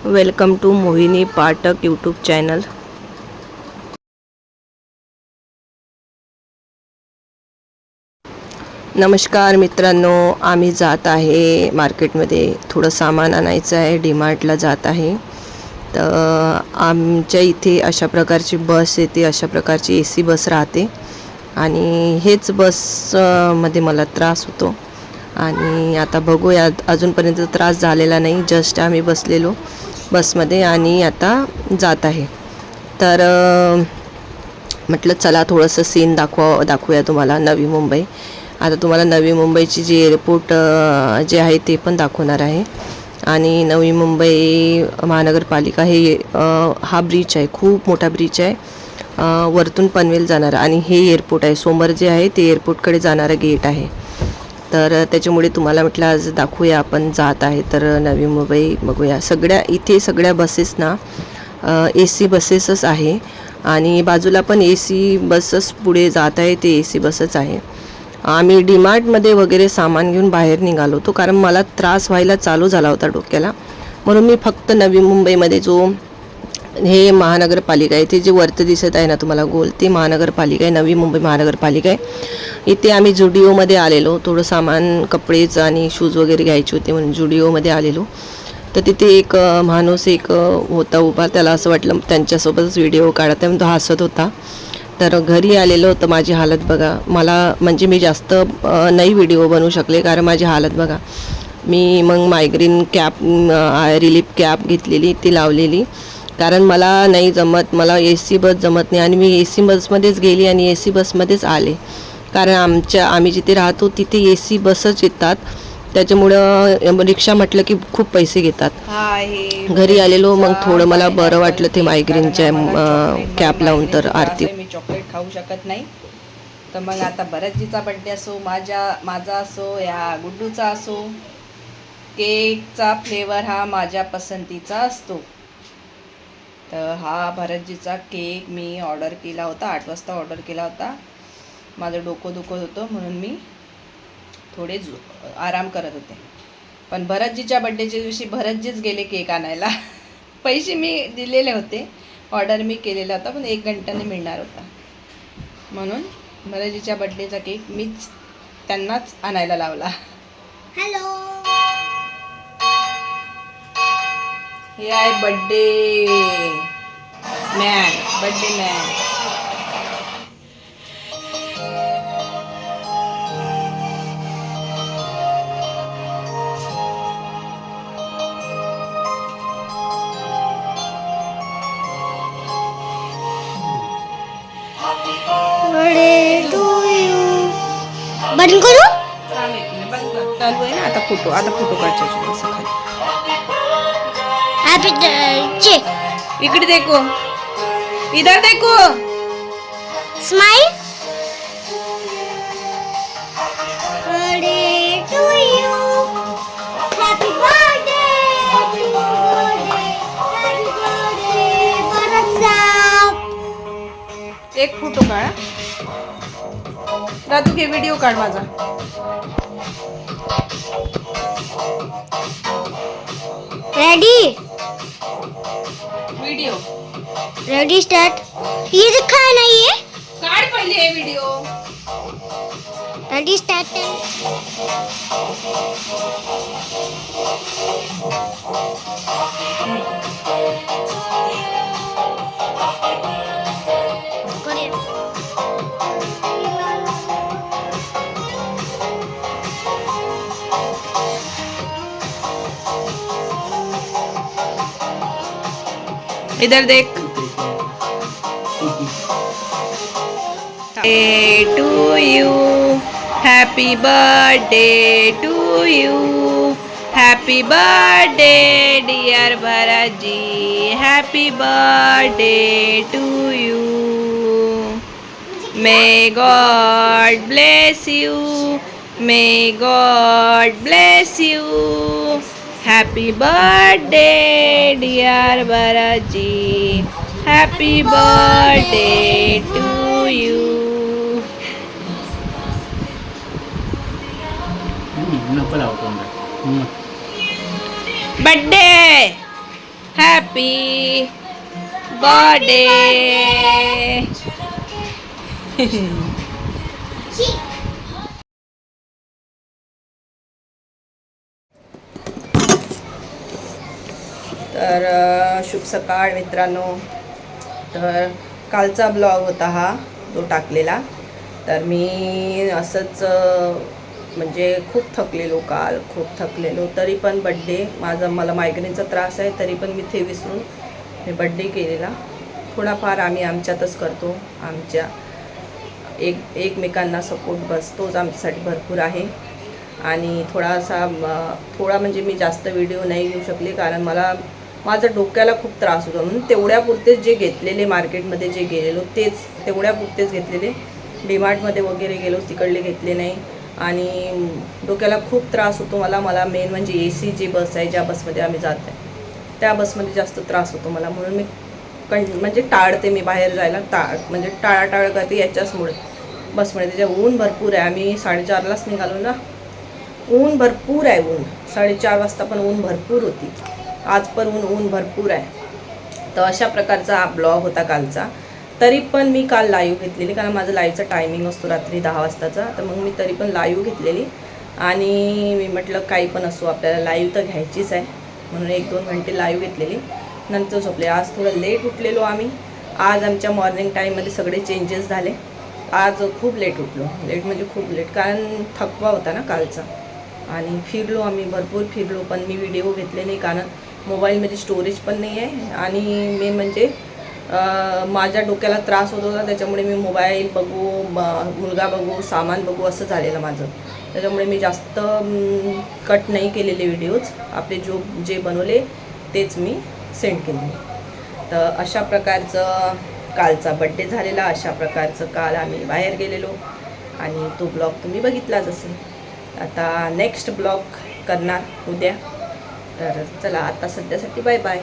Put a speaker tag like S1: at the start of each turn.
S1: Welcome to Mohini Pathak YouTube channel. नमस्कार मित्रांनो, आम्ही जात आहे मार्केटमध्ये. थोडं सामान आणायचं आहे, डीमार्टला जात आहे. तर आमच्या इथे अशा प्रकारची बस येते, अशा प्रकारची AC बस राहते आणि हेच बस मध्ये मला त्रास होतो आणि आता बघूया. अजूनपर्यंत त्रास झालेला नाही. जस्ट आम्ही बसलेलो बसमध्ये आणि आता जात आहे. तर म्हटलं चला थोडंसं सीन दाखवूया तुम्हाला नवी मुंबई. आता तुम्हाला नवी मुंबईची जी एअरपोर्ट जे आहे ते पण दाखवणार आहे. आणि नवी मुंबई महानगरपालिका हे हा ब्रिज आहे, खूप मोठा ब्रिज आहे. वरतून पनवेल जाणार आणि हे एअरपोर्ट आहे. समोर जे आहे ते एअरपोर्टकडे जाणारं गेट आहे. तर त्याच्यामुळे तुम्हाला म्हटलं आज दाखवूया. आपण जात आहे तर नवी मुंबई बघूया. इथे सगळ्या बसेस ना AC बसेसच आहे आणि बाजूला पण AC बसच पुढे जात आहे, ते AC बसच आहे. आम्ही डीमार्टमध्ये वगैरे सामान घेऊन बाहेर निघालो होतो कारण मला त्रास व्हायला चालू झाला होता डोक्याला. म्हणून मी फक्त नवी मुंबईमध्ये जो हे महानगरपालिका आहे, ते जे वरती दिसत आहे ना तुम्हाला गोल, ते महानगरपालिका आहे, नवी मुंबई महानगरपालिका आहे. इथे आम्ही जुडिओमध्ये आलेलो. थोडं सामान, कपडेच आणि शूज वगैरे घ्यायचे होते म्हणून जुडिओमध्ये आलेलो. तर तिथे एक माणूस होता उभा. त्याला असं वाटलं त्यांच्यासोबतच व्हिडिओ काढत आहे म्हणून तो हसत होता. तर घरी आलेलो तर माझी हालत बघा. म्हणजे मी जास्त नाही व्हिडिओ बनवू शकले कारण माझी हालत बघा. मी मग मायग्रेन कॅप, रिलीफ कॅप घेतलेली, ती लावलेली कारण मला नाही जमत. मला AC बस जमत नाही आणि मी AC बसमध्येच गेली आणि AC बसमध्येच आले कारण आम्ही जिथे राहतो तिथे AC बसच येतात. त्याच्यामुळं रिक्षा म्हटलं की खूप पैसे घेतात. घरी आलेलो मग थोडं मला बरं वाटलं ते मायग्रेनच्या कॅप लावून. तर आरती,
S2: मी चॉकलेट खाऊ शकत नाही. तर मग आता भरतजीचा बड्डे असो, माझा असो, या गुड्डूचा असो, केकचा फ्लेवर हा माझ्या पसंतीचा असतो. तर हा भरतजीचा केक मी ऑर्डर केला होता, 8 वाजता ऑर्डर केला होता. माझं डोकं दुखत होतं म्हणून मी थोडे आराम करत होते. पण भरतजीच्या बड्डेच्या दिवशी भरतजीच गेले केक आणायला. पैसे मी दिलेले होते, ऑर्डर मी केलेला होता, पण 1 घंट्याने मिळणार होता. म्हणून भरतजीच्या बड्डेचा केक मीच त्यांनाच आणायला लावला. हॅलो, हे आहे बड्डे मॅन.
S3: बंद करू?
S2: चालू आहे ना आता फोटो काढायचे खाली.
S3: Happy birthday.
S2: इकडे देखो, इधर देखो.
S3: Smile. Birthday to you. Happy birthday. Happy birthday. Happy birthday Bharat साहेब.
S2: एक फोटो काढ. रातू घे व्हिडिओ काढ माझा.
S3: रेडी.
S2: Video
S3: ready start. ये दिखा नहीं है.
S2: काढ पहिले व्हिडिओ.
S3: Ready start.
S2: इधर देख. To you, happy birthday to you, happy birthday dear Bharat ji, happy birthday to you. May God bless you, may God bless you. Happy birthday dear Bharat ji, happy birthday to you. Birthday happy birthday. तर शुभ सकाळ मित्रांनो. तर कालचा blog होता हा जो टाकलेला. तर मी असंच म्हणजे खूप थकलेलो, काल खूप थकलेलो, तरी पण बड्डे मला मायग्रेनचा त्रास आहे, तरी पण मी ते विसरून मी बड्डे केलेला. थोडाफार आम्ही आमच्यातच करतो, आमच्या एकमेकांना सपोर्ट बसतोच आमच्यासाठी भरपूर आहे. आणि थोडा म्हणजे मी जास्त व्हिडिओ नाही घेऊ शकले, कारण माझं डोक्याला खूप त्रास होतो, म्हणून तेवढ्यापुरतेच जे घेतलेले मार्केटमध्ये जे गेलेलो तेवढ्यापुरतेच घेतलेले. डीमार्टमध्ये वगैरे गेलो तिकडले घेतले नाही. आणि डोक्याला खूप त्रास होतो मला मेन म्हणजे AC जी बस आहे, ज्या बसमध्ये आम्ही जात आहे त्या बसमध्ये जास्त त्रास होतो मला, म्हणून मी म्हणजे टाळते मी बाहेर जायला, म्हणजे टाळाटाळ करते याच्याचमुळे बसमध्ये. त्याच्या ऊन भरपूर आहे, आम्ही 4:30लाच निघालो ना, ऊन भरपूर आहे. 4:30 वाजता पण ऊन भरपूर होती, आज पण ऊन भरपूर आहे. तर अशा प्रकारचा हा ब्लॉग होता कालचा. तरी पण मी काल लाईव्ह घेतलेली, कारण माझं लाईव्हचा टायमिंग असतो रात्री 10 वाजताचा. तर मग मी तरी पण लाईव्ह घेतलेली आणि मी म्हटलं काही पण असो आपल्याला लाईव्ह तर घ्यायचीच आहे, म्हणून 1-2 घंटे लाईव्ह घेतलेली. नंतर झोपले. आज थोडं लेट उठलेलो आम्ही. आज आमच्या मॉर्निंग टाईममध्ये सगळे चेंजेस झाले. आज खूप लेट उठलो, लेट म्हणजे खूप लेट, कारण थकवा होता ना कालचा. आणि फिरलो आम्ही, भरपूर फिरलो, पण मी व्हिडिओ घेतले नाही, कारण मोबाईलमध्ये स्टोरेज पण नाही आहे. आणि मेन म्हणजे माझ्या डोक्याला त्रास होत होता, त्याच्यामुळे मी मोबाईल बघू, मुलगा बघू, सामान बघू असं झालेलं माझं. त्याच्यामुळे मी जास्त कट नाही केलेले व्हिडिओज, आपले जे बनवले तेच मी सेंड केले. तर अशा प्रकारचं कालचा बड्डे झालेला. अशा प्रकारचं काल आम्ही बाहेर गेलेलो आणि तो ब्लॉग तुम्ही बघितलाच असेल. आता नेक्स्ट ब्लॉग करणार उद्या. तर चला आता सध्यासाठी बाय बाय.